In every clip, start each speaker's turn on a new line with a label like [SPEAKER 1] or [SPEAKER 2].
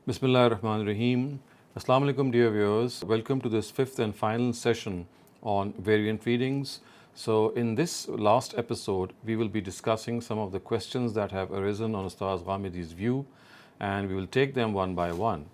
[SPEAKER 1] Bismillah ar-Rahman ar-Rahim. Assalamu alaikum, dear viewers. Welcome to this fifth and final session on variant readings. So, in this last episode, we will be discussing some of the questions that have arisen on Ustaz Ghamidi's view, and we will take them one by one.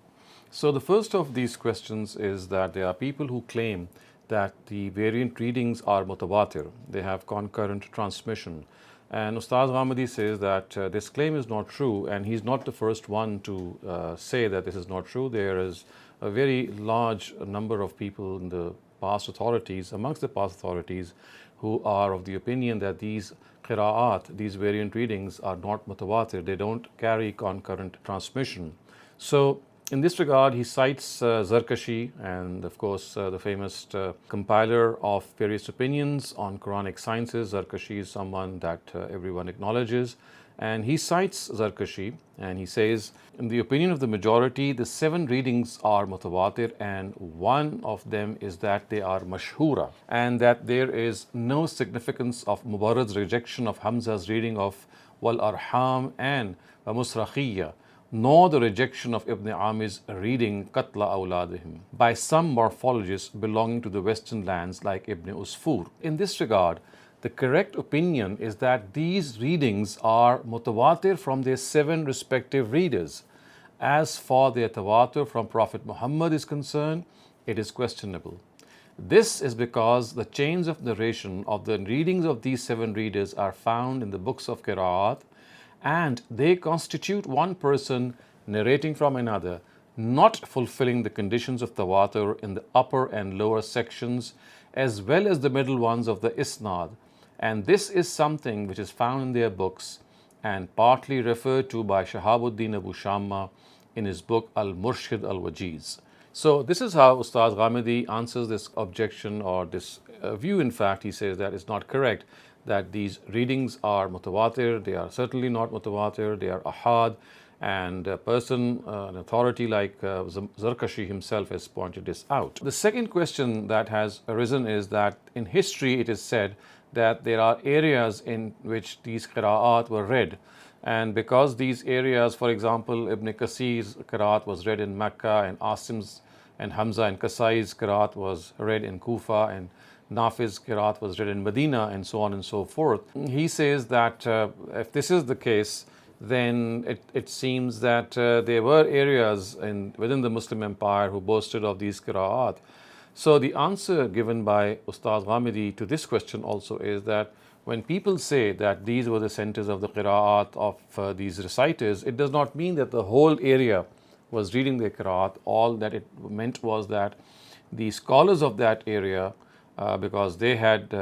[SPEAKER 1] So, the first of these questions is that there are people who claim that the variant readings are mutawatir, they have concurrent transmission. And Ustaz Ghamidi says that this claim is not true, and he's not the first one to say that this is not true. There is a very large number of people in the past authorities, amongst the past authorities, who are of the opinion that these qira'at, these variant readings, are not mutawatir, they don't carry concurrent transmission. So, in this regard, he cites Zarkashi and, of course, the famous compiler of various opinions on Quranic sciences. Zarkashi is someone that everyone acknowledges. And he cites Zarkashi and he says, in the opinion of the majority, the 7 readings are mutawatir, and one of them is that they are mashhura, and that there is no significance of Mubarad's rejection of Hamza's reading of Wal Arham and Musrakhiyya, nor the rejection of Ibn Amir's reading Qatla Awladihim by some morphologists belonging to the western lands like Ibn Usfur. In this regard, the correct opinion is that these readings are mutawatir from their 7 respective readers. As for their tawatur from Prophet Muhammad is concerned, it is questionable. This is because the chains of narration of the readings of these 7 readers are found in the books of Qira'at, and they constitute one person narrating from another, not fulfilling the conditions of tawatur in the upper and lower sections, as well as the middle ones of the isnad. And this is something which is found in their books and partly referred to by Shahabuddin Abu Shamma in his book Al-Murshid Al-Wajiz. So this is how Ustaz Ghamidi answers this objection, or this view. In fact, he says that it's not correct that these readings are mutawatir. They are certainly not mutawatir, they are ahad, and a person, an authority like Zarkashi himself has pointed this out. The second question that has arisen is that in history it is said that there are areas in which these qira'at were read, and because these areas, for example, Ibn Kasir's qira'at was read in Mecca, and Asim's and Hamza and Kasai's qira'at was read in Kufa, and Nafi's qira'at was read in Medina, and so on and so forth. He says that if this is the case, then it seems that there were areas within the Muslim empire who boasted of these qira'at. So the answer given by Ustaz Ghamidi to this question also is that when people say that these were the centers of the qira'at of these reciters, it does not mean that the whole area was reading the qira'at. All that it meant was that the scholars of that area, because they had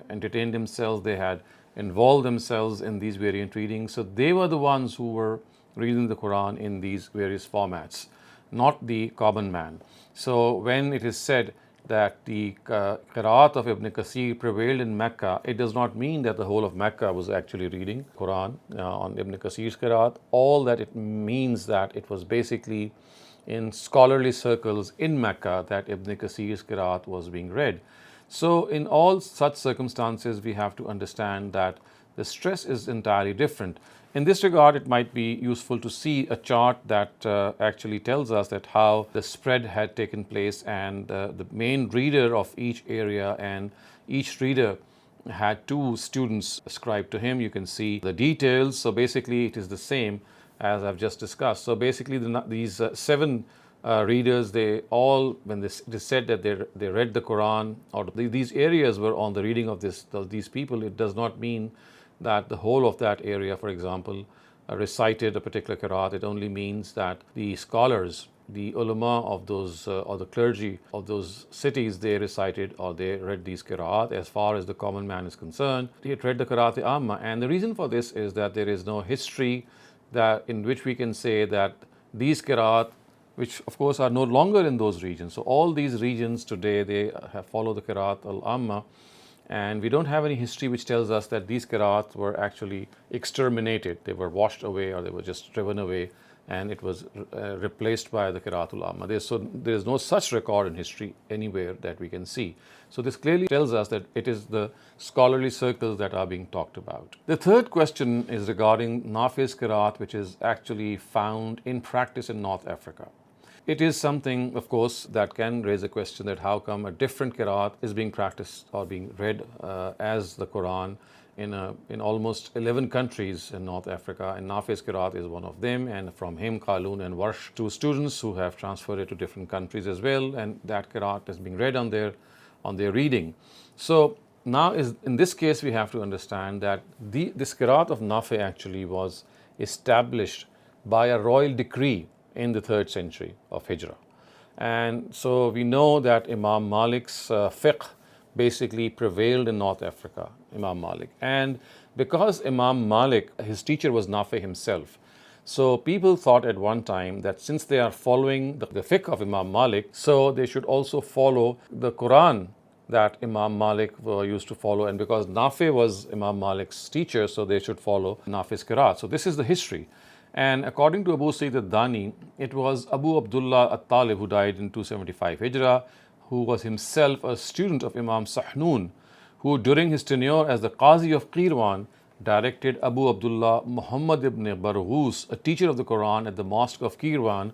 [SPEAKER 1] entertained themselves, they had involved themselves in these variant readings, so they were the ones who were reading the Quran in these various formats, not the common man. So when it is said that the qira'at of Ibn Kasir prevailed in Mecca, it does not mean that the whole of Mecca was actually reading Quran on Ibn Kasir's qira'at. All that it means that it was basically in scholarly circles in Mecca that Ibn Kasir's qira'at was being read. So in all such circumstances, we have to understand that the stress is entirely different. In this regard, it might be useful to see a chart that actually tells us that how the spread had taken place, and the main reader of each area, and each reader had 2 students ascribed to him. You can see the details. So basically it is the same as I've just discussed. So basically these 7 readers, they all, when it is said that they read the Quran, or these areas were on the reading of these people, it does not mean that the whole of that area, for example, recited a particular qira'at. It only means that the scholars, the ulama of those or the clergy of those cities, they recited or they read these qira'at. As far as the common man is concerned, he read the qira'at amma. And the reason for this is that there is no history that in which we can say that these qira'at, which of course are no longer in those regions. So all these regions today, they have followed the qira'at al-amma, and we don't have any history which tells us that these qira'at were actually exterminated. They were washed away, or they were just driven away and it was replaced by the Qira'atul Amma. There is no such record in history anywhere that we can see. So this clearly tells us that it is the scholarly circles that are being talked about. The third question is regarding Nafi's Qira'at, which is actually found in practice in North Africa. It is something, of course, that can raise a question that how come a different Qira'at is being practiced or being read as the Quran in almost 11 countries in North Africa, and Nafi's Qira'at is one of them, and from him, Qalun and Warsh, two students who have transferred it to different countries as well, and that Qira'at is being read on their reading. So now in this case we have to understand that this Qira'at of Nafi actually was established by a royal decree in the 3rd century of Hijrah. And so we know that Imam Malik's fiqh basically prevailed in North Africa, Imam Malik. And because Imam Malik, his teacher was Nafi himself, so people thought at one time that since they are following the fiqh of Imam Malik, so they should also follow the Quran that Imam Malik used to follow. And because Nafi was Imam Malik's teacher, so they should follow Nafi's Qira'at. So this is the history. And according to Abu Sayyid al-Dani, it was Abu Abdullah al-Talib, who died in 275 Hijrah, who was himself a student of Imam Sahnun, who during his tenure as the Qazi of Qirwan directed Abu Abdullah Muhammad ibn Barghus, a teacher of the Quran at the Mosque of Qirwan,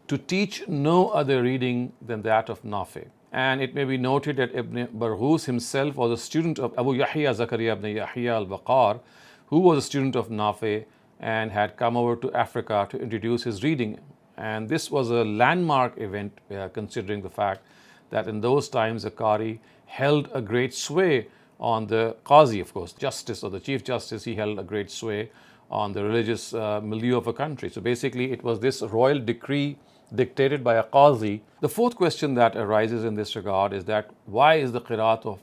[SPEAKER 1] to teach no other reading than that of Nafi. And it may be noted that Ibn Barghus himself was a student of Abu Yahya Zakaria ibn Yahya al-Baqar, who was a student of Nafi and had come over to Africa to introduce his reading. And this was a landmark event, considering the fact that in those times the Qari held a great sway on the Qazi, of course, justice or the Chief Justice. He held a great sway on the religious milieu of a country. So basically it was this royal decree dictated by a Qazi. The fourth question that arises in this regard is that why is the Qira'atul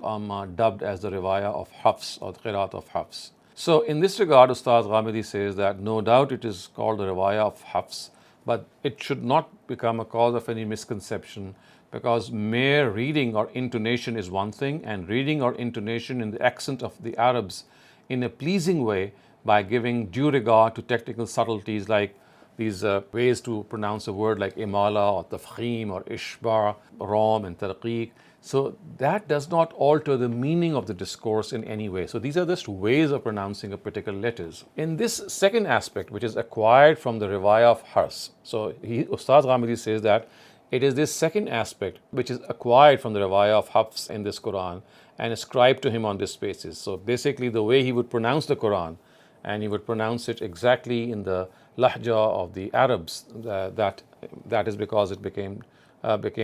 [SPEAKER 1] Amma dubbed as the Riwayah of Hafs, or the Qira'at of Hafs? So in this regard, Ustaz Ghamidi says that no doubt it is called the Riwayah of Hafs, but it should not become a cause of any misconception, because mere reading or intonation is one thing, and reading or intonation in the accent of the Arabs in a pleasing way by giving due regard to technical subtleties like these ways to pronounce a word like imala or tafkhim or ishba, ram and tarqiq. So that does not alter the meaning of the discourse in any way. So these are just ways of pronouncing a particular letters. In this second aspect, which is acquired from the Riwayah of Hafs, so Ustaz Ghamidi says that it is this second aspect which is acquired from the Riwayah of Hafs in this Quran and ascribed to him on this basis. So basically the way he would pronounce the Quran, and he would pronounce it exactly in the lahja of the Arabs, that is because it became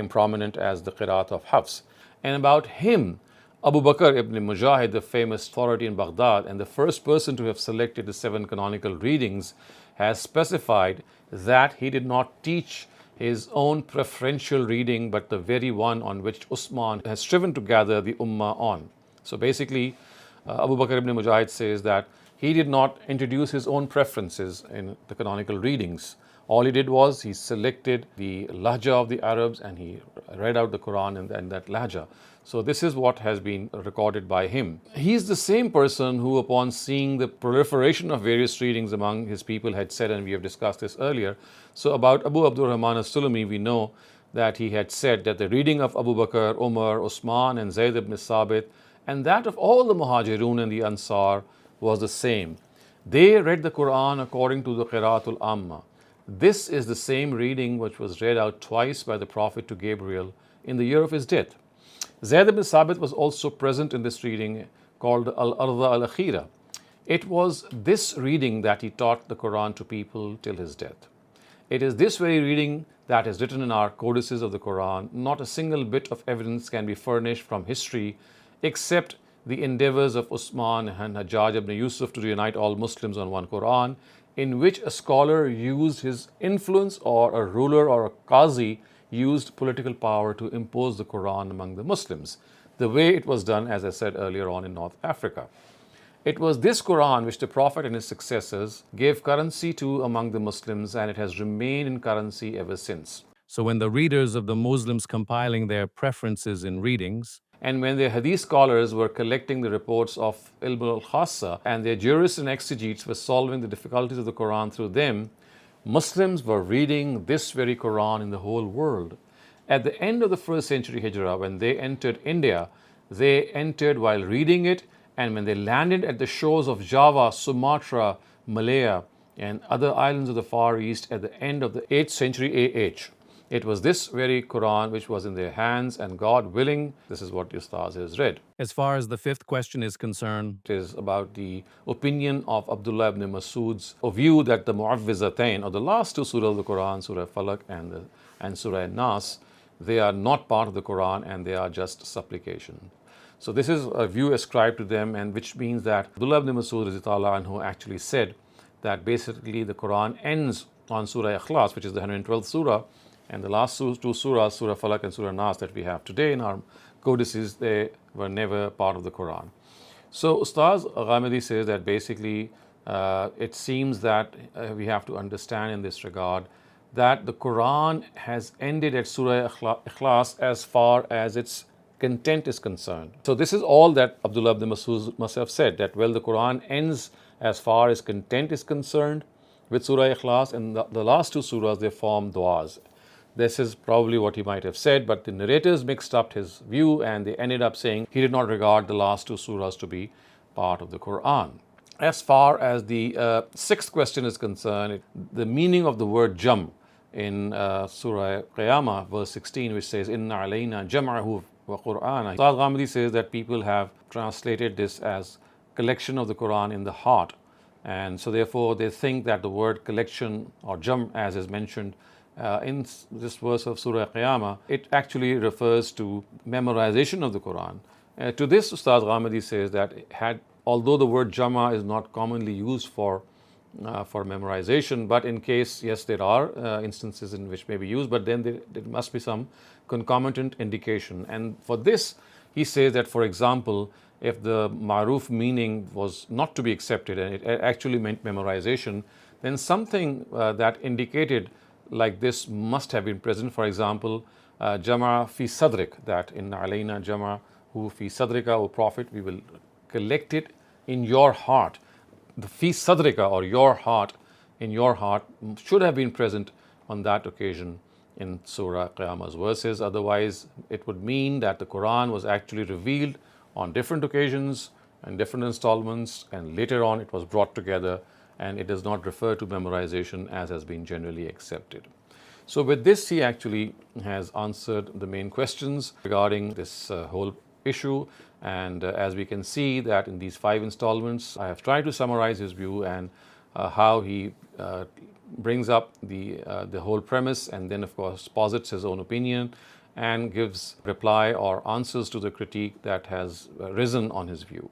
[SPEAKER 1] prominent as the Qira'at of Hafs. And about him, Abu Bakr ibn Mujahid, the famous authority in Baghdad and the first person to have selected the 7 canonical readings, has specified that he did not teach his own preferential reading, but the very one on which Usman has striven to gather the Ummah on. So basically, Abu Bakr ibn Mujahid says that he did not introduce his own preferences in the canonical readings. All he did was he selected the lahja of the Arabs and he read out the Quran in that lahja. So this is what has been recorded by him. He is the same person who, upon seeing the proliferation of various readings among his people, had said, and we have discussed this earlier. So about Abu Abdurrahman as-Sulami, we know that he had said that the reading of Abu Bakr, Umar, Usman and Zayd ibn Sabit, and that of all the Muhajirun and the Ansar, was the same. They read the Quran according to the Qira'atul Amma. This is the same reading which was read out twice by the Prophet to Gabriel in the year of his death. Zayd ibn Sabit was also present in this reading called Al-Arda al-Akhira. It was this reading that he taught the Quran to people till his death. It is this very reading that is written in our codices of the Quran. Not a single bit of evidence can be furnished from history except the endeavors of Usman and Hajjaj ibn Yusuf to unite all Muslims on one Quran, in which a scholar used his influence, or a ruler or a qazi used political power to impose the Quran among the Muslims, the way it was done, as I said earlier on, in North Africa. It was this Quran which the Prophet and his successors gave currency to among the Muslims, and it has remained in currency ever since.
[SPEAKER 2] So when the readers of the Muslims compiling their preferences in readings,
[SPEAKER 1] and when their hadith scholars were collecting the reports of Ilm al-Khassa, and their jurists and exegetes were solving the difficulties of the Quran through them, Muslims were reading this very Quran in the whole world. At the end of the 1st century Hijrah, when they entered India, they entered while reading it, and when they landed at the shores of Java, Sumatra, Malaya, and other islands of the Far East at the end of the 8th century AH, it was this very Quran which was in their hands, and God willing, this is what Ustaz has read.
[SPEAKER 2] As far as the fifth question is concerned,
[SPEAKER 1] It is about the opinion of Abdullah ibn Masud's view that the Mu'awwizatain, or the last two surahs of the Quran, Surah Falaq and Surah Nas, they are not part of the Quran and they are just supplication. So this is a view ascribed to them, and which means that Abdullah ibn Masud radhiyallahu anhu actually said that basically the Quran ends on Surah Ikhlas, which is the 112th surah, and the last two surahs, Surah Falaq and Surah Nas, that we have today in our codices, they were never part of the Quran. So Ustaz Ghamidi says that basically it seems that we have to understand in this regard that the Quran has ended at Surah Ikhlas as far as its content is concerned. So this is all that Abdullah ibn Masud must have said, that well, the Quran ends as far as content is concerned with Surah Ikhlas, and the last two surahs, they form du'as. This is probably what he might have said, but the narrators mixed up his view and they ended up saying he did not regard the last two surahs to be part of the Quran. As far as the sixth question is concerned, the meaning of the word jam in Surah Qiyamah, verse 16, which says, Inna alayna jam'ahu wa Qur'ana. Ustaz Ghamidi says that people have translated this as collection of the Quran in the heart. And so therefore they think that the word collection or jam, as is mentioned in this verse of Surah Qiyamah, it actually refers to memorization of the Quran. To this, Ustaz Ghamidi says that although the word jama is not commonly used for memorization, but in case, yes, there are instances in which may be used, but then there must be some concomitant indication. And for this, he says that, for example, if the ma'ruf meaning was not to be accepted and it actually meant memorization, then something that indicated like this must have been present. For example, jama fi sadrik, that in alayna jama hu fi sadrika, O Prophet, we will collect it in your heart. The fi sadrika, or your heart, in your heart, should have been present on that occasion in Surah Qiyamah's verses. Otherwise, it would mean that the Quran was actually revealed on different occasions and different installments, and later on it was brought together, and it does not refer to memorization as has been generally accepted. So with this, he actually has answered the main questions regarding this whole issue. And as we can see that in these 5 installments, I have tried to summarize his view and how he brings up the whole premise, and then of course posits his own opinion and gives reply or answers to the critique that has risen on his view.